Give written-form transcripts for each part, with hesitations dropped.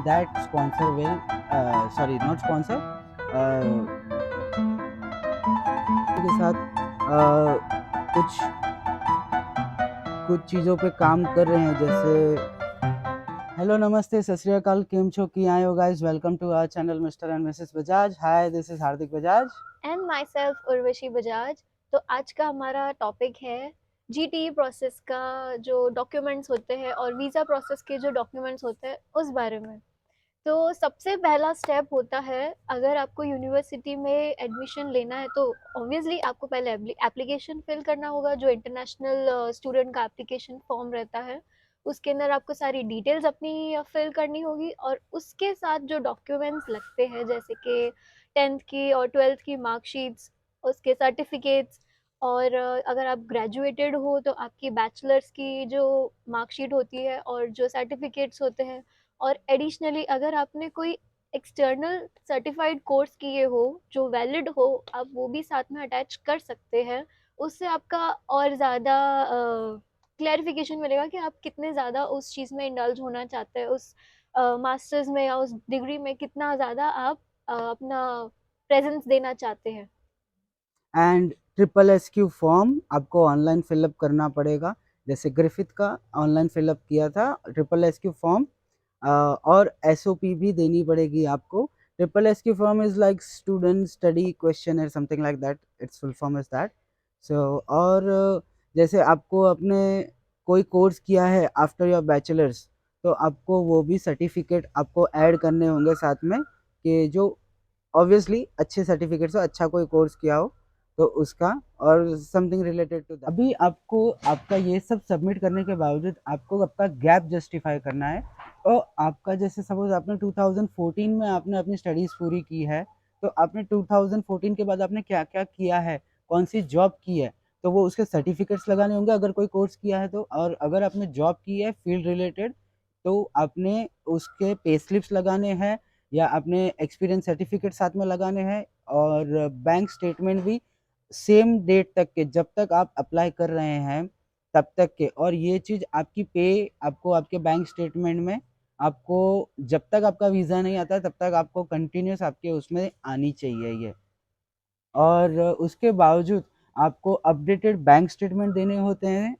and that sponsor will sorry not sponsor के साथ कुछ कुछ चीज़ों पे काम कर रहे हैं जैसे हेलो नमस्ते सत श्री अकाल केम छो की आए हो guys welcome to our channel Mr and Mrs Bajaj hi this is Hardik Bajaj and myself Urvashi Bajaj. तो आज का हमारा टॉपिक है जीटीई प्रोसेस का जो डॉक्यूमेंट्स होते हैं और वीज़ा प्रोसेस के जो डॉक्यूमेंट्स होते हैं उस बारे में। तो सबसे पहला स्टेप होता है, अगर आपको यूनिवर्सिटी में एडमिशन लेना है तो ऑब्वियसली आपको पहले एप्लीकेशन फिल करना होगा, जो इंटरनेशनल स्टूडेंट का एप्लीकेशन फॉर्म रहता है। उसके अंदर आपको सारी डिटेल्स अपनी फिल करनी होगी और उसके साथ जो डॉक्यूमेंट्स लगते हैं जैसे कि 10th की और 12th की मार्कशीट्स, उसके सर्टिफिकेट्स, और अगर आप ग्रेजुएटेड हो तो आपकी बैचलर्स की जो मार्कशीट होती है और जो सर्टिफिकेट्स होते हैं। और एडिशनली अगर आपने कोई एक्सटर्नल सर्टिफाइड कोर्स किए हो जो वैलिड हो, आप वो भी साथ में अटैच कर सकते हैं। उससे आपका और ज़्यादा क्लैरिफिकेशन मिलेगा कि आप कितने ज़्यादा उस चीज़ में इंडल्ज होना चाहते हैं, उस मास्टर्स में या उस डिग्री में कितना ज़्यादा आप अपना प्रेजेंस देना चाहते हैं। एंड ट्रिपल एसक्यू फॉर्म आपको ऑनलाइन फिलअप करना पड़ेगा जैसे ग्रिफिथ का ऑनलाइन फिलअप किया था ट्रिपल एसक्यू फॉर्म और एसओपी भी देनी पड़ेगी आपको triple SQ form is like student study question और something like that it's full form is that so और जैसे आपको अपने कोई कोर्स किया है आफ्टर योर बैचलर्स तो आपको वो भी सर्टिफिकेट आपको ऐड करने होंगे साथ में कि जो ऑब्वियसली अच्छे सर्टिफिकेट्स हो अच्छा कोई कोर्स किया हो तो उसका और समथिंग रिलेटेड टू दैट अभी आपको आपका ये सब सबमिट करने के बावजूद आपको आपका गैप जस्टिफाई करना है और आपका जैसे सपोज आपने 2014 में आपने अपनी स्टडीज़ पूरी की है तो आपने 2014 के बाद आपने क्या क्या किया है कौन सी जॉब की है तो वो उसके सर्टिफिकेट्स लगाने होंगे अगर कोई कोर्स किया है तो और अगर आपने जॉब की है फील्ड रिलेटेड तो आपने उसके पे स्लिप्स लगाने हैं या अपने एक्सपीरियंस सर्टिफिकेट साथ में लगाने हैं और बैंक स्टेटमेंट भी सेम डेट तक के जब तक आप अप्लाई कर रहे हैं तब तक के और ये चीज़ आपकी पे आपको आपके बैंक स्टेटमेंट में आपको जब तक आपका वीज़ा नहीं आता तब तक आपको कंटिन्यूस आपके उसमें आनी चाहिए ये और उसके बावजूद आपको अपडेटेड बैंक स्टेटमेंट देने होते हैं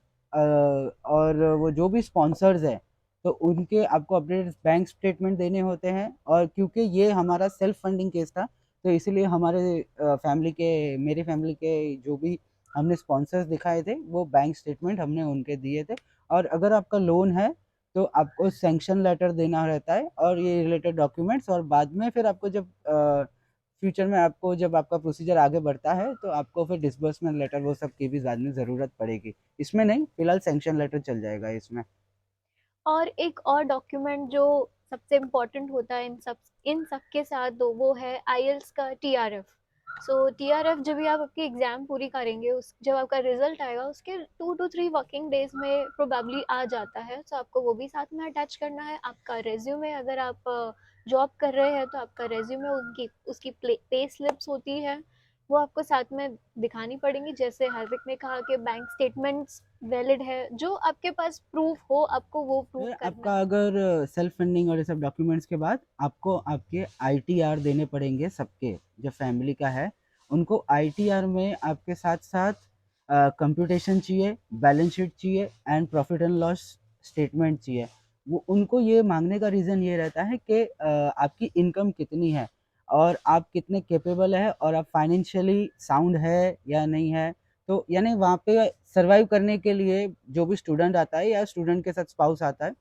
और वो जो भी स्पॉन्सर्स हैं तो उनके आपको अपडेटेड बैंक स्टेटमेंट देने होते हैं और क्योंकि ये हमारा सेल्फ फंडिंग केस था तो इसीलिए हमारे फैमिली के मेरी फैमिली के जो भी हमने स्पॉन्सर्स दिखाए थे वो बैंक स्टेटमेंट हमने उनके दिए थे और अगर आपका लोन है तो आपको सैंक्शन लेटर देना रहता है और ये रिलेटेड डॉक्यूमेंट्स और बाद में फिर आपको जब फ्यूचर में आपको जब आपका प्रोसीजर आगे बढ़ता है तो आपको फिर डिसबर्समेंट लेटर वो सब की भी बाद में ज़रूरत पड़ेगी इसमें नहीं फिलहाल सैंक्शन लेटर चल जाएगा इसमें और एक और डॉक्यूमेंट जो सबसे इम्पोर्टेंट होता है इन सब के साथ, दो वो है आईएल्स का टीआरएफ। सो टीआरएफ जब भी आप आपकी एग्जाम पूरी करेंगे, उस जब आपका रिजल्ट आएगा उसके 2 to 3 वर्किंग डेज में प्रोबेबली आ जाता है। सो आपको वो भी साथ में अटैच करना है। आपका रेज्यूमे, अगर आप जॉब कर रहे हैं तो आपका रेज्यूमे, उनकी उसकी पे स्लिप्स होती है, वो आपको साथ में दिखानी पड़ेंगी। जैसे हार्दिक ने कहा कि बैंक स्टेटमेंट्स वैलिड है, जो आपके पास प्रूफ हो आपको वो प्रूफ फिर करना आपका है। अगर सेल्फ फंडिंग और ये सब डॉक्यूमेंट्स के बाद आपको आपके आईटीआर देने पड़ेंगे सबके जो फैमिली का है उनको आईटीआर में आपके साथ साथ कंप्यूटेशन चाहिए बैलेंस शीट चाहिए and profit and loss statement चाहिए वो उनको ये मांगने का रीज़न ये रहता है कि आपकी इनकम कितनी है और आप कितने कैपेबल है और आप फाइनेंशियली साउंड है या नहीं है तो यानी वहाँ पे सर्वाइव करने के लिए जो भी स्टूडेंट आता है या स्टूडेंट के साथ स्पाउस आता है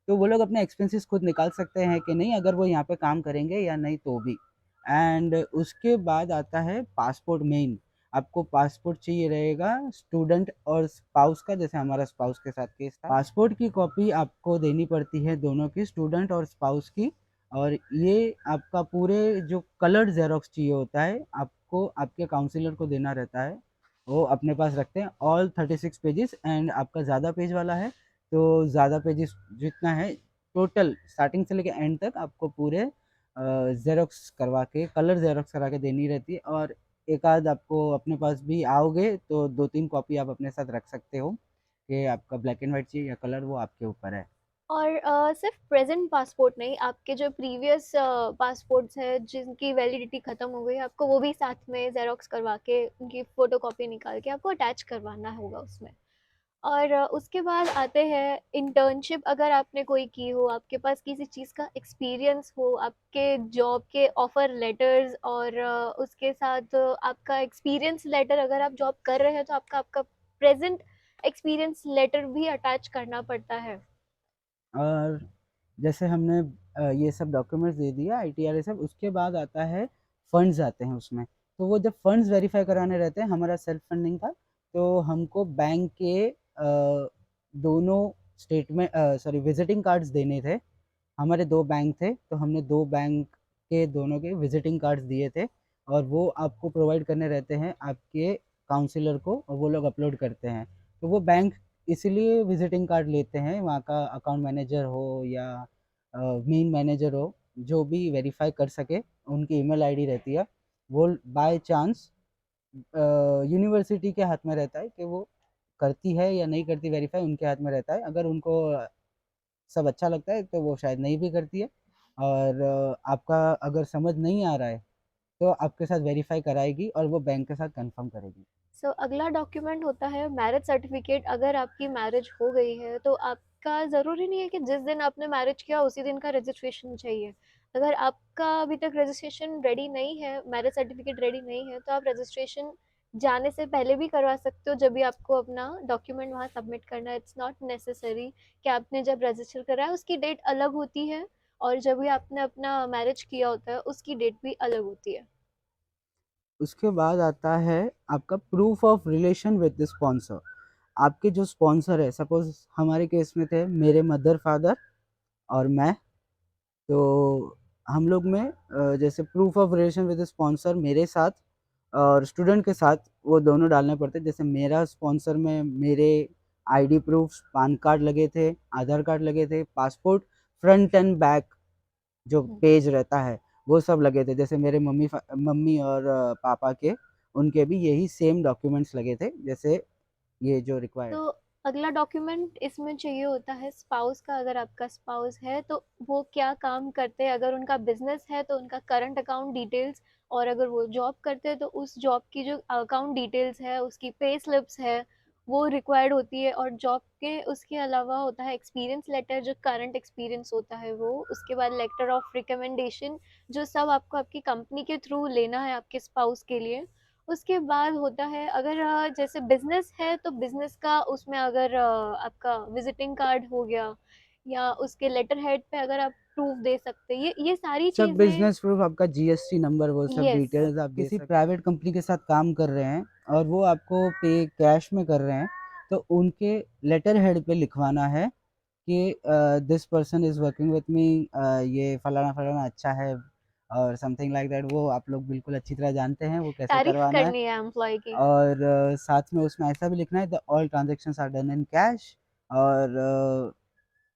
तो वो लोग अपने एक्सपेंसेस खुद निकाल सकते हैं कि नहीं अगर वो यहाँ पे काम करेंगे या नहीं तो भी एंड उसके बाद आता है पासपोर्ट मेन आपको पासपोर्ट चाहिए रहेगा स्टूडेंट और स्पाउस का जैसे हमारा स्पाउस के साथ केस था पासपोर्ट की कॉपी आपको देनी पड़ती है दोनों की स्टूडेंट और स्पाउस की और ये आपका पूरे जो कलर्ड जेरोक्स चाहिए होता है आपको आपके काउंसलर को देना रहता है वो अपने पास रखते हैं ऑल 36 पेजेस एंड आपका ज़्यादा पेज वाला है तो ज़्यादा पेजेस जितना है टोटल स्टार्टिंग से लेकर एंड तक आपको पूरे जेरोक्स करवा के कलर जेरोक्स करा के देनी रहती है और एक आध आपको अपने पास भी आओगे तो 2-3 कॉपी आप अपने साथ रख सकते हो कि आपका ब्लैक एंड वाइट चाहिए या कलर वो आपके ऊपर है और सिर्फ प्रेजेंट पासपोर्ट नहीं, आपके जो प्रीवियस पासपोर्ट्स है जिनकी वैलिडिटी खत्म हो गई, आपको वो भी साथ में जेरोक्स करवा के उनकी फोटोकॉपी निकाल के आपको अटैच करवाना होगा उसमें। और उसके बाद आते हैं इंटर्नशिप, अगर आपने कोई की हो, आपके पास किसी चीज़ का एक्सपीरियंस हो, आपके जॉब के ऑफर लेटर्स और उसके साथ आपका एक्सपीरियंस लेटर, अगर आप जॉब कर रहे हैं तो आपका आपका प्रेजेंट एक्सपीरियंस लेटर भी अटैच करना पड़ता है। और जैसे हमने ये सब डॉक्यूमेंट्स दे दिया आईटीआर सब, उसके बाद आता है फंड्स आते हैं उसमें। तो वो जब फंड्स वेरीफाई कराने रहते हैं, हमारा सेल्फ फंडिंग था, तो हमको बैंक के दोनों स्टेटमेंट सॉरी विजिटिंग कार्ड्स देने थे। हमारे 2 बैंक थे, तो हमने 2 बैंक के दोनों के विजिटिंग कार्ड्स दिए थे, और वो आपको प्रोवाइड करने रहते हैं आपके काउंसलर को, और वो लोग अपलोड करते हैं। तो वो बैंक इसलिए विजिटिंग कार्ड लेते हैं, वहाँ का अकाउंट मैनेजर हो या मेन मैनेजर हो, जो भी वेरीफाई कर सके, उनकी ईमेल आईडी रहती है। वो बाय चांस यूनिवर्सिटी के हाथ में रहता है कि वो करती है या नहीं करती वेरीफाई, उनके हाथ में रहता है। अगर उनको सब अच्छा लगता है तो वो शायद नहीं भी करती है, और आपका अगर समझ नहीं आ रहा है तो आपके साथ वेरीफाई कराएगी और वो बैंक के साथ कंफर्म करेगी। सो अगला डॉक्यूमेंट होता है मैरिज सर्टिफिकेट। अगर आपकी मैरिज हो गई है तो आपका ज़रूरी नहीं है कि जिस दिन आपने मैरिज किया उसी दिन का रजिस्ट्रेशन चाहिए। अगर आपका अभी तक रजिस्ट्रेशन रेडी नहीं है, मैरिज सर्टिफिकेट रेडी नहीं है, तो आप रजिस्ट्रेशन जाने से पहले भी करवा सकते हो। जब भी आपको अपना डॉक्यूमेंट वहाँ सबमिट करना है, इट्स नॉट नेसेसरी कि आपने जब रजिस्टर करा है उसकी डेट अलग होती है, और जब भी आपने अपना मैरिज किया होता है उसकी डेट भी अलग होती है। उसके बाद आता है आपका proof of relation with the sponsor. आपके जो स्पॉन्सर है, सपोज हमारे केस में थे मेरे मदर फादर और मैं, तो हम लोग में जैसे proof of relation with sponsor मेरे साथ और स्टूडेंट के साथ वो दोनों डालने पड़ते हैं। जैसे मेरा स्पॉन्सर में मेरे आईडी प्रूफ्स, पान कार्ड लगे थे, आधार कार्ड लगे थे, पासपोर्ट फ्रंट एंड बैक जो पेज रहता है वो सब लगे थे। जैसे मेरे मम्मी और पापा के, उनके भी यही सेम डॉक्यूमेंट्स लगे थे, जैसे ये जो रिक्वायर्ड तो है। अगला डॉक्यूमेंट इसमें चाहिए होता है स्पाउस का। अगर आपका स्पाउस है तो वो क्या काम करते हैं, अगर उनका बिजनेस है तो उनका करंट अकाउंट डिटेल्स, और अगर वो जॉब करते हैं तो उस जॉब की जो अकाउंट डिटेल्स है, उसकी पे स्लिप्स है, वो रिक्वायर्ड होती है। और जॉब के उसके अलावा होता है एक्सपीरियंस लेटर, जो करंट एक्सपीरियंस होता है वो। उसके बाद लेटर ऑफ रिकमेंडेशन, जो सब आपको आपकी कंपनी के थ्रू लेना है आपके स्पाउस के लिए। उसके बाद होता है, अगर जैसे बिजनेस है तो बिजनेस का उसमें अगर आपका विजिटिंग कार्ड हो गया, या उसके लेटर हेड पे अगर आप प्रूफ दे सकते हैं, ये सारी सब चीजें। बिजनेस प्रूफ, आपका जीएसटी नंबर, वो सब यस। डिटेल्स आप किसी प्राइवेट कंपनी के साथ काम कर रहे हैं और वो आपको पे कैश में कर रहे हैं, तो उनके लेटर हेड पे लिखवाना है कि this person is working with me, ये फलाना फलाना अच्छा है, और समथिंग लाइक दैट। वो आप लोग बिल्कुल अच्छी तरह जानते हैं वो कैसे तारीफ करवाना है। करनी है एम्प्लॉय की। और साथ में उसमें ऐसा भी लिखना है the all transactions are done in cash, और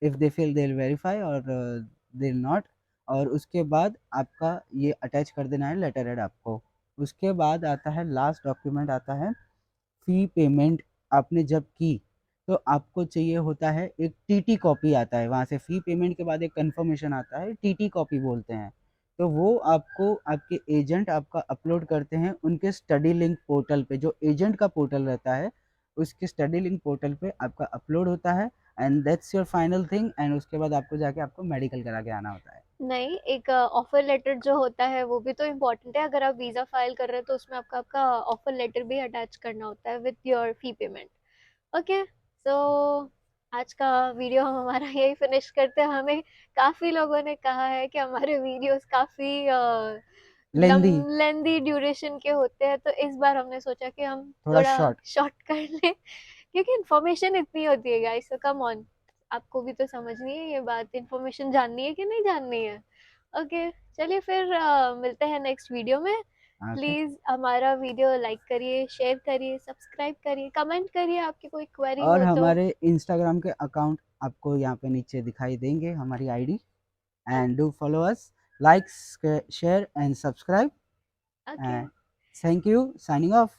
if they feel they will verify और दे विल नॉट। और उसके बाद आपका ये अटैच कर देना है लेटर हेड आपको। उसके बाद आता है लास्ट डॉक्यूमेंट, आता है फ़ी पेमेंट। आपने जब की तो आपको चाहिए होता है एक टीटी कॉपी आता है, वहाँ से फ़ी पेमेंट के बाद एक कन्फर्मेशन आता है, टीटी कॉपी बोलते हैं। तो वो आपको आपके एजेंट आपका अपलोड करते हैं उनके स्टडी लिंक पोर्टल पे, जो एजेंट का पोर्टल रहता है, उसके स्टडी लिंक पोर्टल पे आपका अपलोड होता है, and that's your final thing. And उसके बाद आपको जाके आपको मेडिकल करा के आना होता है। नहीं, एक ऑफर लेटर जो होता है वो भी तो इम्पोर्टेंट है। अगर आप वीजा फाइल कर रहे हैं तो उसमें आपका आपका ऑफर लेटर भी अटैच करना होता है with your fee payment. Okay, so आज का वीडियो हम हमारा यही फिनिश करते हैं। हमें काफ़ी लोगों ने कहा है कि हमारे वीडियोस काफ़ी लेंदी, लेंदी ड्यूरेशन के होते हैं, तो इस बार हमने सोचा कि हम थोड़ा थोड़ा शॉर्ट। शॉर्ट कर लें, क्योंकि इन्फॉर्मेशन इतनी होती है गाइस। तो कम ऑन, आपको भी तो समझनी है ये बात, इन्फॉर्मेशन जाननी है कि नहीं जाननी है। ओके, चलिए फिर मिलते हैं नेक्स्ट वीडियो में। ओके। प्लीज़ हमारा वीडियो लाइक करिए, शेयर करिए, सब्सक्राइब करिए, कमेंट करिए, आपकी कोई क्वेरी और हो तो। हमारे इंस्टाग्राम के अकाउंट आपको यहाँ पे नीचे दिखाई देंगे, हमारी ID. And do follow us, like, share and subscribe, okay, and thank you, signing off.